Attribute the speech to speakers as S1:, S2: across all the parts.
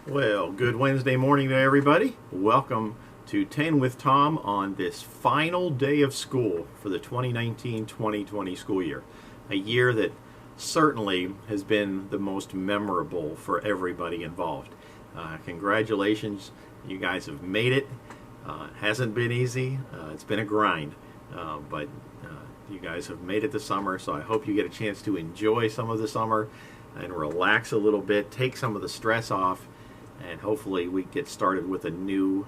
S1: Well, good Wednesday morning to everybody. Welcome to 10 with Tom on this final day of school for the 2019-2020 school year. A year that certainly has been the most memorable for everybody involved. Congratulations, you guys have made it. It hasn't been easy. It's been a grind, but you guys have made it this summer, so I hope you get a chance to enjoy some of the summer and relax a little bit, take some of the stress off, and hopefully we get started with a new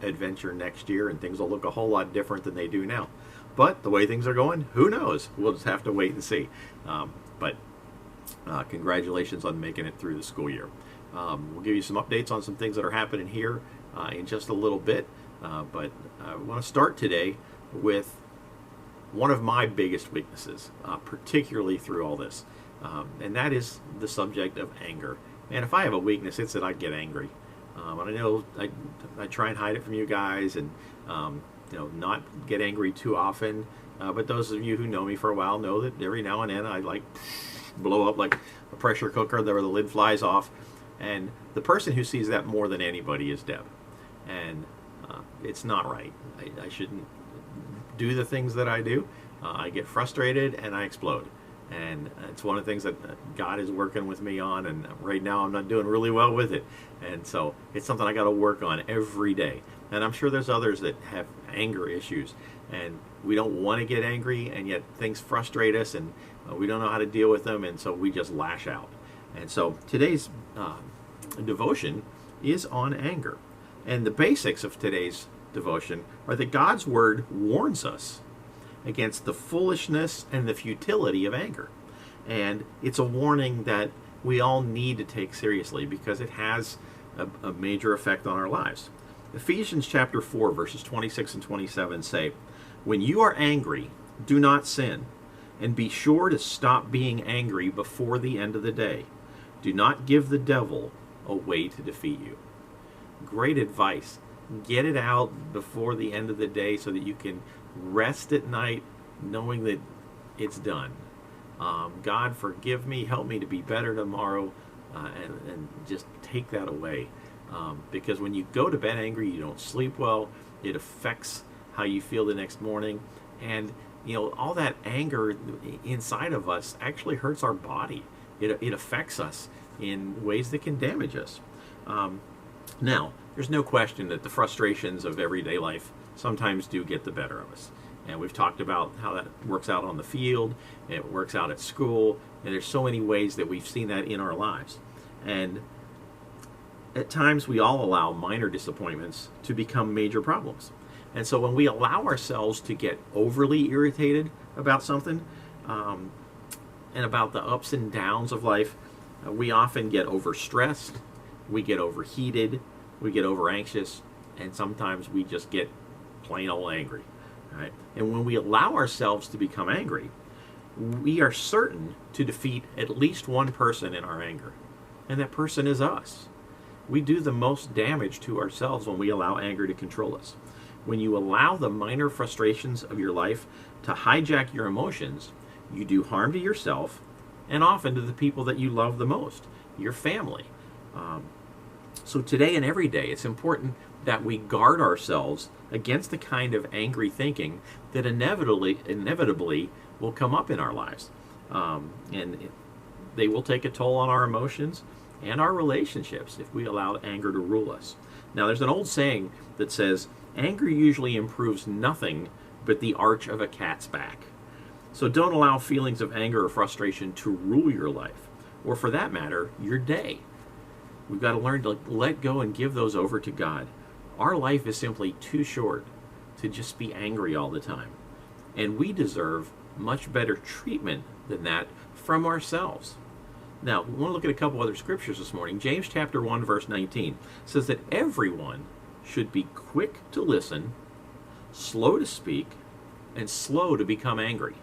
S1: adventure next year and things will look a whole lot different than they do now. But the way things are going, who knows? We'll just have to wait and see. But congratulations on making it through the school year. We'll give you some updates on some things that are happening here in just a little bit. But I want to start today with one of my biggest weaknesses, particularly through all this. And that is the subject of anger. And if I have a weakness, it's that I get angry. And I know I try and hide it from you guys and not get angry too often. But those of you who know me for a while know that every now and then I blow up like a pressure cooker where the lid flies off. And the person who sees that more than anybody is Deb. And it's not right. I shouldn't do the things that I do. I get frustrated and I explode. And it's one of the things that God is working with me on, and right now I'm not doing really well with it. And so it's something I got to work on every day. And I'm sure there's others that have anger issues, and we don't want to get angry, and yet things frustrate us, and we don't know how to deal with them, and so we just lash out. And so today's devotion is on anger. And the basics of today's devotion are that God's Word warns us against the foolishness and the futility of anger. And it's a warning that we all need to take seriously because it has a major effect on our lives. Ephesians chapter 4, verses 26 and 27 say, "When you are angry, do not sin, and be sure to stop being angry before the end of the day. Do not give the devil a way to defeat you." Great advice. Get it out before the end of the day so that you can rest at night knowing that it's done. God, forgive me, help me to be better tomorrow, and just take that away. Because when you go to bed angry, you don't sleep well. It affects how you feel the next morning. And, all that anger inside of us actually hurts our body. It affects us in ways that can damage us. Now, there's no question that the frustrations of everyday life sometimes do get the better of us. And we've talked about how that works out on the field, it works out at school, and there's so many ways that we've seen that in our lives. And at times we all allow minor disappointments to become major problems. And so when we allow ourselves to get overly irritated about something, and about the ups and downs of life, we often get overstressed, we get overheated, we get over anxious, and sometimes we just get plain old angry. Right? And when we allow ourselves to become angry, we are certain to defeat at least one person in our anger. And that person is us. We do the most damage to ourselves when we allow anger to control us. When you allow the minor frustrations of your life to hijack your emotions, you do harm to yourself and often to the people that you love the most, your family. So today and every day, it's important that we guard ourselves against the kind of angry thinking that inevitably will come up in our lives. And they will take a toll on our emotions and our relationships if we allow anger to rule us. Now, there's an old saying that says, anger usually improves nothing but the arch of a cat's back. So don't allow feelings of anger or frustration to rule your life, or for that matter, your day. We've got to learn to let go and give those over to God. Our life is simply too short to just be angry all the time. And we deserve much better treatment than that from ourselves. Now, we want to look at a couple other scriptures this morning. James chapter 1, verse 19 says that everyone should be quick to listen, slow to speak, and slow to become angry.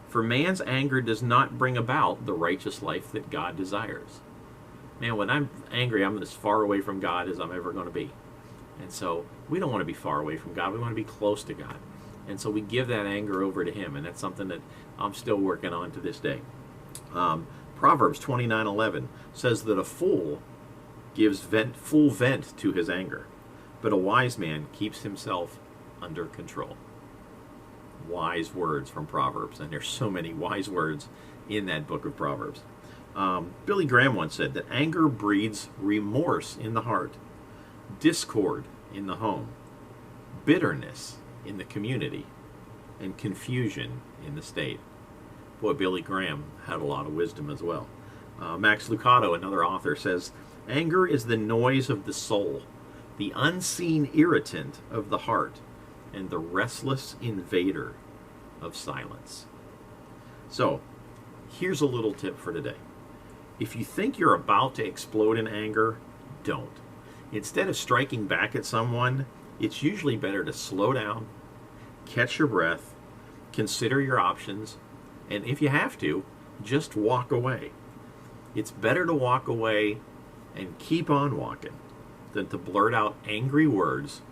S1: For man's anger does not bring about the righteous life that God desires. Man, when I'm angry, I'm as far away from God as I'm ever going to be. And so we don't want to be far away from God. We want to be close to God. And so we give that anger over to Him. And that's something that I'm still working on to this day. Proverbs 29:11 says that a fool gives full vent to his anger, but a wise man keeps himself under control. Wise words from Proverbs, and there's so many wise words in that book of Proverbs. Billy Graham once said that anger breeds remorse in the heart, discord in the home, bitterness in the community, and confusion in the state. Boy, Billy Graham had a lot of wisdom as well. Max Lucado, another author, says, anger is the noise of the soul, the unseen irritant of the heart, and the restless invader of silence. So, here's a little tip for today. If you think you're about to explode in anger, don't. Instead of striking back at someone, it's usually better to slow down, catch your breath, consider your options, and if you have to, just walk away. It's better to walk away and keep on walking than to blurt out angry words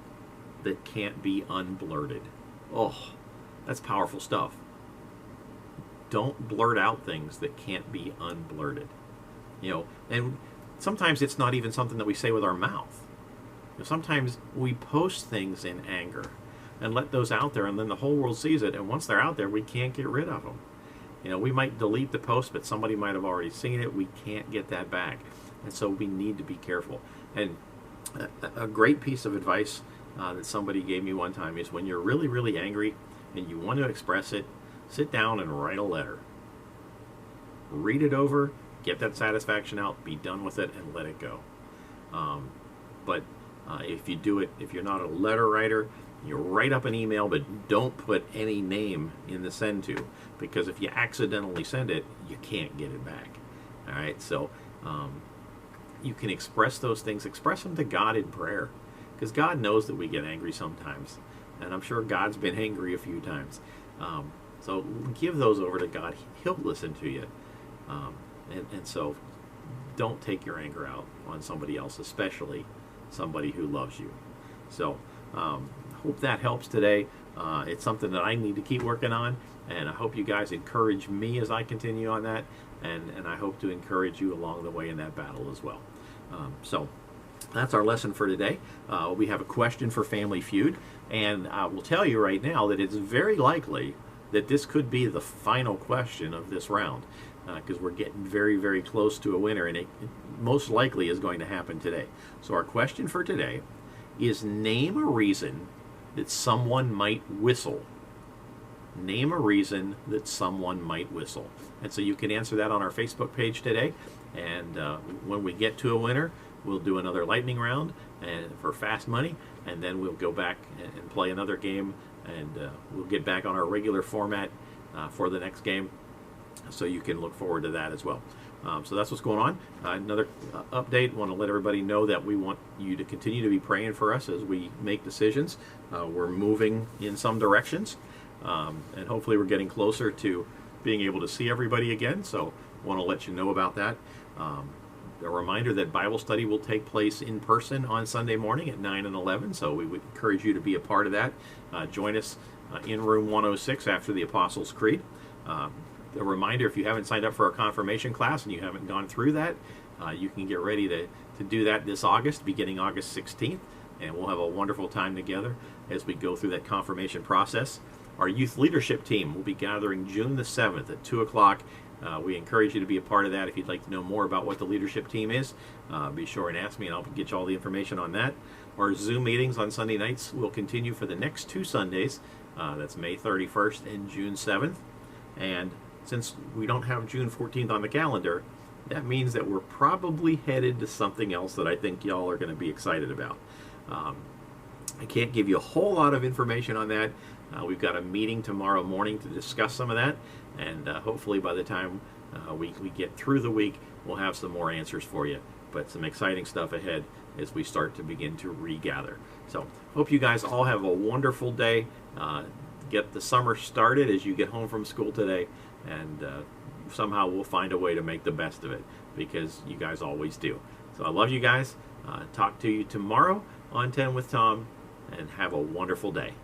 S1: that can't be unblurted. Oh, that's powerful stuff. Don't blurt out things that can't be unblurted. And sometimes it's not even something that we say with our mouth. Sometimes we post things in anger and let those out there, and then the whole world sees it, and once they're out there, we can't get rid of them. We might delete the post, but somebody might have already seen it. We can't get that back. And so we need to be careful. And a great piece of advice that somebody gave me one time is, when you're really, really angry and you want to express it, sit down and write a letter. Read it over, get that satisfaction out, be done with it, and let it go. But if you do it, if you're not a letter writer, you write up an email, but don't put any name in the send to, because if you accidentally send it, you can't get it back. All right, so you can express those things. Express them to God in prayer, because God knows that we get angry sometimes, and I'm sure God's been angry a few times. So give those over to God. He'll listen to you. And so don't take your anger out on somebody else, especially somebody who loves you. So hope that helps today. It's something that I need to keep working on, and I hope you guys encourage me as I continue on that, and I hope to encourage you along the way in that battle as well. So that's our lesson for today. We have a question for Family Feud, and I will tell you right now that it's very likely that this could be the final question of this round, because we're getting very, very close to a winner, and it most likely is going to happen today. So our question for today is, name a reason that someone might whistle. Name a reason that someone might whistle. And so you can answer that on our Facebook page today, and when we get to a winner, we'll do another lightning round and for fast money, and then we'll go back and play another game, and we'll get back on our regular format for the next game, so you can look forward to that as well. So that's what's going on. Another update, want to let everybody know that we want you to continue to be praying for us as we make decisions. We're moving in some directions, and hopefully we're getting closer to being able to see everybody again, so want to let you know about that. A reminder that Bible study will take place in person on Sunday morning at 9 and 11, so we would encourage you to be a part of that. Join us in room 106 after the Apostles' Creed. A reminder, if you haven't signed up for our confirmation class and you haven't gone through that, you can get ready to do that this August, beginning August 16th, and we'll have a wonderful time together as we go through that confirmation process. Our youth leadership team will be gathering June the 7th at 2 o'clock. We encourage you to be a part of that. If you'd like to know more about what the leadership team is, be sure and ask me, and I'll get you all the information on that. Our Zoom meetings on Sunday nights will continue for the next 2 Sundays. That's May 31st and June 7th. And since we don't have June 14th on the calendar, that means that we're probably headed to something else that I think y'all are going to be excited about. I can't give you a whole lot of information on that. We've got a meeting tomorrow morning to discuss some of that, and hopefully by the time we get through the week, we'll have some more answers for you. But some exciting stuff ahead as we start to begin to regather. So hope you guys all have a wonderful day. Get the summer started as you get home from school today, and somehow we'll find a way to make the best of it, because you guys always do. So I love you guys. Talk to you tomorrow on 10 with Tom, and have a wonderful day.